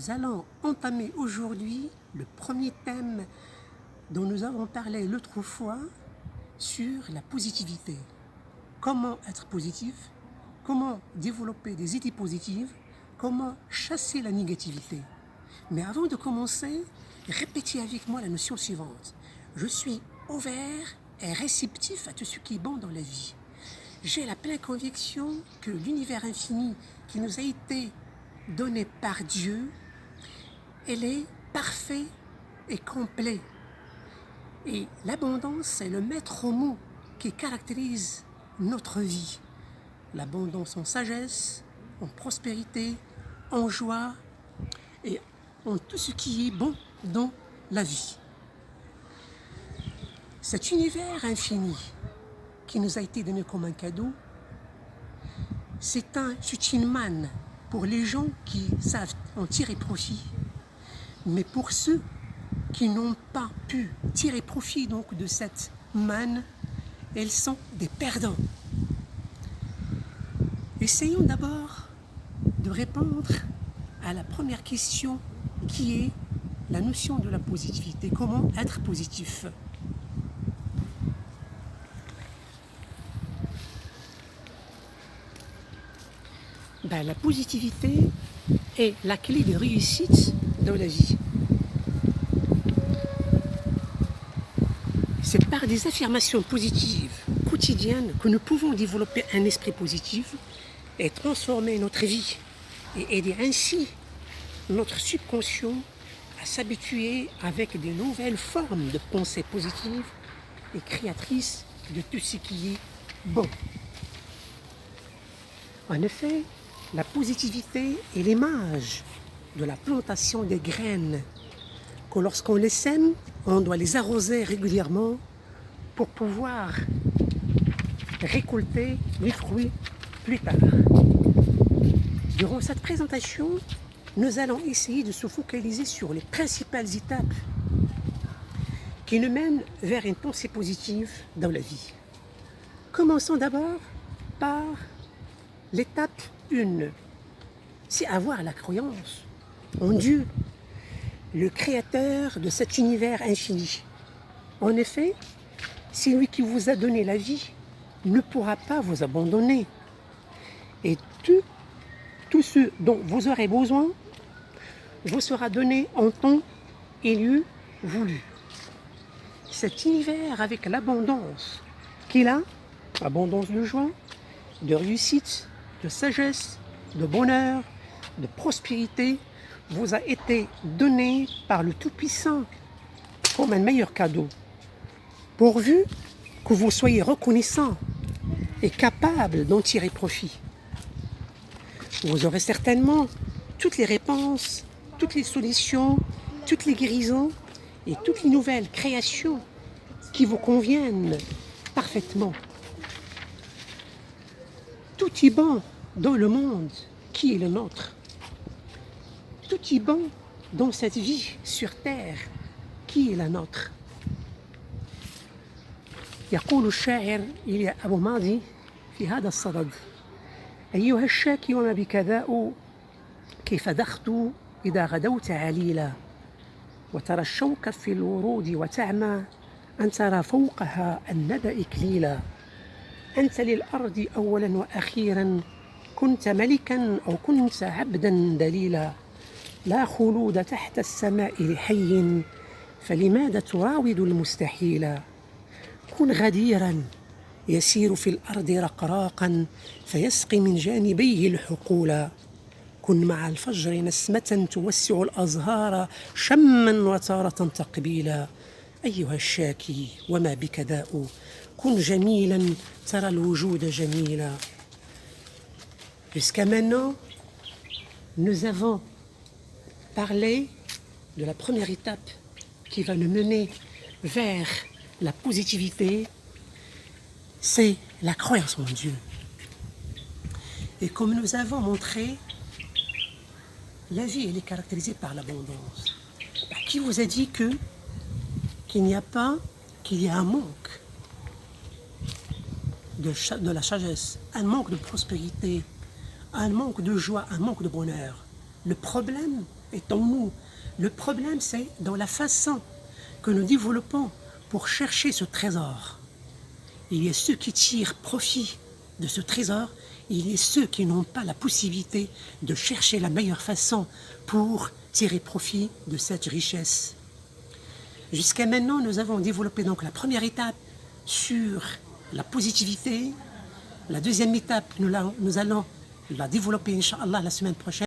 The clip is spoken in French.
Nous allons entamer aujourd'hui le premier thème dont nous avons parlé l'autre fois sur la positivité. Comment être positif, comment développer des idées positives, comment chasser la négativité. Mais avant de commencer, répétez avec moi la notion suivante. Je suis ouvert et réceptif à tout ce qui est bon dans la vie. J'ai la pleine conviction que l'univers infini qui nous a été donné par Dieu, elle est parfait et complet. Et l'abondance, c'est le maître mot qui caractérise notre vie. L'abondance en sagesse, en prospérité, en joie et en tout ce qui est bon dans la vie. Cet univers infini qui nous a été donné comme un cadeau, c'est une manne pour les gens qui savent en tirer profit, mais pour ceux qui n'ont pas pu tirer profit donc de cette manne, ils sont des perdants. Essayons d'abord de répondre à la première question qui est la notion de la positivité. Comment être positif ? La positivité est la clé de réussite dans la vie. C'est par des affirmations positives quotidiennes que nous pouvons développer un esprit positif et transformer notre vie et aider ainsi notre subconscient à s'habituer avec de nouvelles formes de pensée positives et créatrices de tout ce qui est bon. En effet, la positivité est l'image de la plantation des graines que lorsqu'on les sème, on doit les arroser régulièrement pour pouvoir récolter les fruits plus tard. Durant cette présentation, nous allons essayer de se focaliser sur les principales étapes qui nous mènent vers une pensée positive dans la vie. Commençons d'abord par l'étape 1. C'est avoir la croyance en Dieu, le créateur de cet univers infini. En effet, c'est lui qui vous a donné la vie, ne pourra pas vous abandonner. Et tout ce dont vous aurez besoin vous sera donné en temps et lieu voulu. Cet univers avec l'abondance qu'il a, abondance de joie, de réussite, de sagesse, de bonheur, de prospérité, vous a été donné par le Tout-Puissant comme un meilleur cadeau, pourvu que vous soyez reconnaissant et capable d'en tirer profit. Vous aurez certainement toutes les réponses, toutes les solutions, toutes les guérisons et toutes les nouvelles créations qui vous conviennent parfaitement. Tout est bon dans le monde qui est le nôtre. Tout est bon dans cette vie sur terre qui est la nôtre. يقول الشاعر إليا أبو ماضي في هذا الصدد: أيها الشاكي وما بك ذاء، كيف دخت إذا غدوت عليلا، وترى الشوك في الورود وتعمى أن ترى فوقها الندى إكليلا. أنت للأرض أولا وأخيرا، كنت ملكا أو كنت عبدا دليلا، لا خلود تحت السماء لحي، فلماذا تراود المستحيلا. كن غديرا يسير في الأرض رقراقا، فيسقي من جانبيه الحقولا. كن مع الفجر نسمة توسع الأزهار، شما وتارة تقبيلا. أيها الشاكي وما بك داء، كن جميلا ترى الوجود جميلا. Jusqu'à maintenant, nous avons parlé de la première étape qui va nous mener vers la positivité, c'est la croyance en Dieu. Et comme nous avons montré, la vie elle est caractérisée par l'abondance. Qui vous a dit qu'il y a un manque de la sagesse, un manque de prospérité, un manque de joie, un manque de bonheur? Le problème est en nous. Le problème, c'est dans la façon que nous développons pour chercher ce trésor. Il y a ceux qui tirent profit de ce trésor, il y a ceux qui n'ont pas la possibilité de chercher la meilleure façon pour tirer profit de cette richesse. Jusqu'à maintenant, nous avons développé donc la première étape sur la positivité. La deuxième étape, nous allons la développer, Inch'Allah, la semaine prochaine.